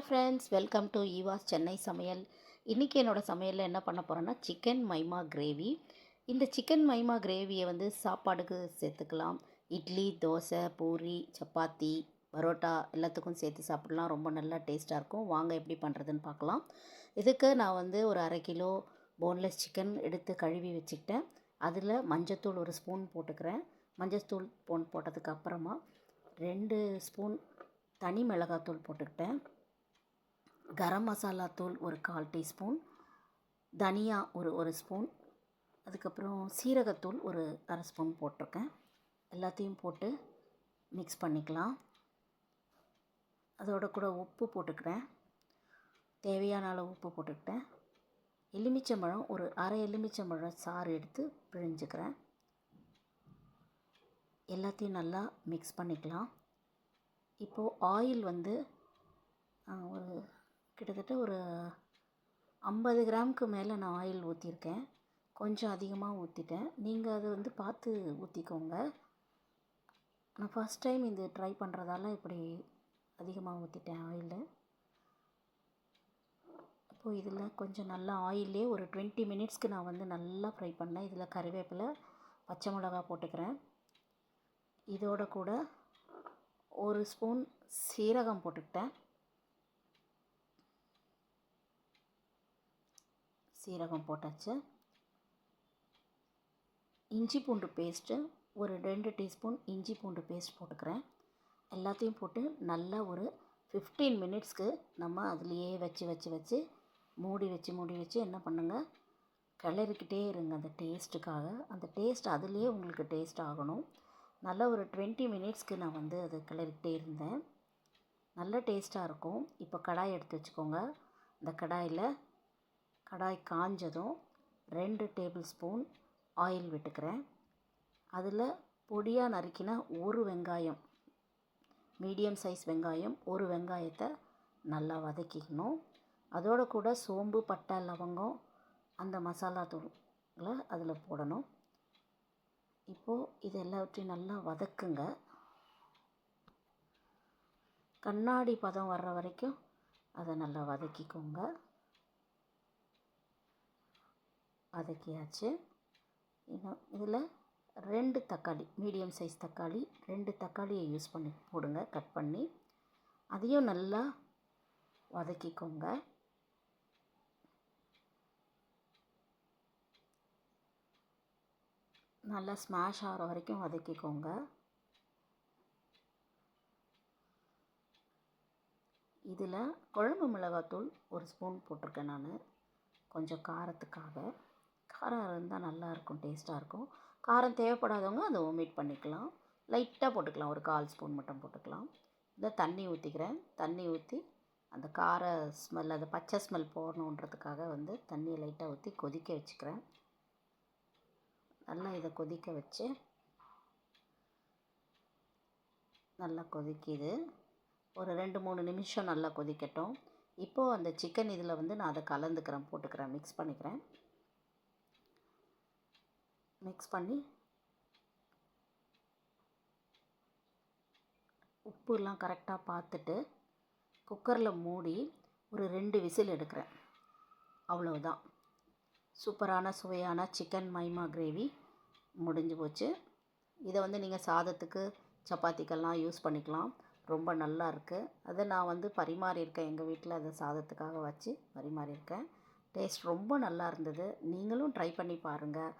Friends, welcome to ஈவாஸ் Chennai சமையல். இன்றைக்கி என்னோடய சமையலில் என்ன பண்ண போகிறேன்னா சிக்கன் மைமா கிரேவி. இந்த சிக்கன் மைமா கிரேவியை வந்து சாப்பாடுக்கு சேர்த்துக்கலாம். இட்லி, தோசை, பூரி, சப்பாத்தி, பரோட்டா எல்லாத்துக்கும் சேர்த்து சாப்பிடலாம். ரொம்ப நல்லா டேஸ்ட்டாக இருக்கும். வாங்க எப்படி பண்ணுறதுன்னு பார்க்கலாம். இதுக்கு நான் வந்து ஒரு 1/2 கிலோ போன்லெஸ் சிக்கன் எடுத்து கழுவி வச்சுக்கிட்டேன். அதில் மஞ்சத்தூள் 1 ஸ்பூன் போட்டுக்கிறேன். மஞ்சத்தூள் போட்டதுக்கு அப்புறமா 2 ஸ்பூன் தனி மிளகாத்தூள் போட்டுக்கிட்டேன். கரம் மசாலா தூள் ஒரு 1/4 டீஸ்பூன், தனியா ஒரு ஸ்பூன், அதுக்கப்புறம் சீரகத்தூள் ஒரு 1/2 ஸ்பூன் போட்டிருக்கேன். எல்லாத்தையும் போட்டு மிக்ஸ் பண்ணிக்கலாம். அதோட கூட உப்பு போட்டுக்கிறேன். தேவையான அளவு உப்பு போட்டுக்கிட்டேன். எலுமிச்சம்பழம் ஒரு அரை எலுமிச்சம்பழம் சாறு எடுத்து பிழிஞ்சுக்கிறேன். எல்லாத்தையும் நல்லா மிக்ஸ் பண்ணிக்கலாம். இப்போது ஆயில் வந்து ஒரு கிட்டத்தட்ட ஒரு 50 கிராமுக்கு மேலே நான் ஆயில் ஊற்றிருக்கேன். கொஞ்சம் அதிகமாக ஊற்றிட்டேன். நீங்கள் அது வந்து பார்த்து ஊற்றிக்கோங்க. நான் ஃபஸ்ட் டைம் இது ட்ரை பண்ணுறதால இப்படி அதிகமாக ஊற்றிட்டேன் ஆயிலு. அப்போது இதில் கொஞ்சம் நல்லா ஆயிலே ஒரு 20 மினிட்ஸ்க்கு நான் வந்து நல்லா ஃப்ரை பண்ணேன். இதில் கறிவேப்பிலை, பச்சை மிளகா போட்டுக்கிறேன். இதோட கூட 1 ஸ்பூன் சீரகம் போட்டுக்கிட்டேன். சீரகம் போட்டாச்சு. இஞ்சி பூண்டு பேஸ்ட்டு ஒரு 2 டீஸ்பூன் இஞ்சி பூண்டு பேஸ்ட் போட்டுக்கிறேன். எல்லாத்தையும் போட்டு நல்லா ஒரு 15 மினிட்ஸ்க்கு நம்ம அதுலேயே வச்சு மூடி வச்சு என்ன பண்ணுங்கள், கிளறிக்கிட்டே இருங்க. அந்த டேஸ்ட்டுக்காக, அந்த டேஸ்ட் அதுலேயே உங்களுக்கு டேஸ்ட் ஆகணும். நல்லா ஒரு 20 மினிட்ஸ்க்கு நான் வந்து அது கிளறிக்கிட்டே இருந்தேன். நல்ல டேஸ்ட்டாக இருக்கும். இப்போ கடாய் எடுத்து வச்சுக்கோங்க. இந்த கடாய் காஞ்சதும் 2 டேபிள் ஸ்பூன் ஆயில் விட்டுக்கிறேன். அதில் பொடியாக நறுக்கின ஒரு வெங்காயம், மீடியம் சைஸ் வெங்காயம், ஒரு வெங்காயத்தை நல்லா வதக்கிக்கணும். அதோட கூட சோம்பு, பட்டை, லவங்கம், அந்த மசாலா தூளை அதில் போடணும். இப்போது இது எல்லாத்தையும் நல்லா வதக்குங்க. கண்ணாடி பதம் வர்ற வரைக்கும் அதை நல்லா வதக்கிக்கோங்க. வதக்கியாச்சு. இன்னும் இதில் 2 தக்காளி, மீடியம் சைஸ் தக்காளி, 2 தக்காளியை யூஸ் பண்ணி போடுங்க, கட் பண்ணி. அதையும் நல்லா வதக்கிக்கோங்க. நல்லா ஸ்மாஷ் ஆகிற வரைக்கும் வதக்கிக்கோங்க. இதில் குழம்பு மிளகாத்தூள் 1 ஸ்பூன் போட்டிருக்கேன் நான், கொஞ்சம் காரத்துக்காக. காரம் இருந்தால் நல்லாயிருக்கும், டேஸ்ட்டாக இருக்கும். காரம் தேவைப்படாதவங்க அதை ஒமிட் பண்ணிக்கலாம். லைட்டாக போட்டுக்கலாம், ஒரு 1/4 ஸ்பூன் மட்டும் போட்டுக்கலாம். இதில் தண்ணி ஊற்றிக்கிறேன். தண்ணி ஊற்றி அந்த கார ஸ்மெல், அந்த பச்சை ஸ்மெல் போகணுன்றதுக்காக வந்து தண்ணியை லைட்டாக ஊற்றி கொதிக்க வச்சுக்கிறேன். நல்லா இதை கொதிக்க வச்சு, நல்லா கொதிக்குது. ஒரு 2-3 நிமிஷம் நல்லா கொதிக்கட்டும். இப்போது அந்த சிக்கன் இதில் வந்து நான் அதை போட்டுக்கிறேன், மிக்ஸ் பண்ணிக்கிறேன். மிக்ஸ் பண்ணி உப்புலாம் கரெக்டாக பார்த்துட்டு குக்கரில் மூடி ஒரு 2 விசில் எடுக்கிறேன். அவ்வளவுதான். சூப்பரான சுவையான சிக்கன் மைமா கிரேவி முடிஞ்சு போச்சு. இதை வந்து நீங்கள் சாதத்துக்கு, சப்பாத்திக்கெல்லாம் யூஸ் பண்ணிக்கலாம். ரொம்ப நல்லா இருக்குது. அதை நான் வந்து பரிமாறியிருக்கேன். எங்கள் வீட்டில் அதை சாதத்துக்காக வச்சு பரிமாறியிருக்கேன். டேஸ்ட் ரொம்ப நல்லா இருந்தது. நீங்களும் ட்ரை பண்ணி பாருங்கள்.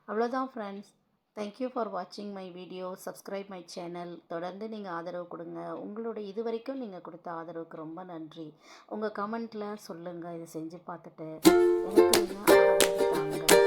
அவ்வளோதான் ஃப்ரெண்ட்ஸ். தேங்க்யூ ஃபார் வாட்சிங் my video. Subscribe my channel. தொடர்ந்து நீங்கள் ஆதரவு கொடுங்க. உங்களுடைய இது வரைக்கும் நீங்கள் கொடுத்த ஆதரவுக்கு ரொம்ப நன்றி. உங்கள் கமெண்ட்டில் சொல்லுங்கள், இதை செஞ்சு பார்த்துட்டு எனக்கு நீங்கள் ஆதரவு தாங்க.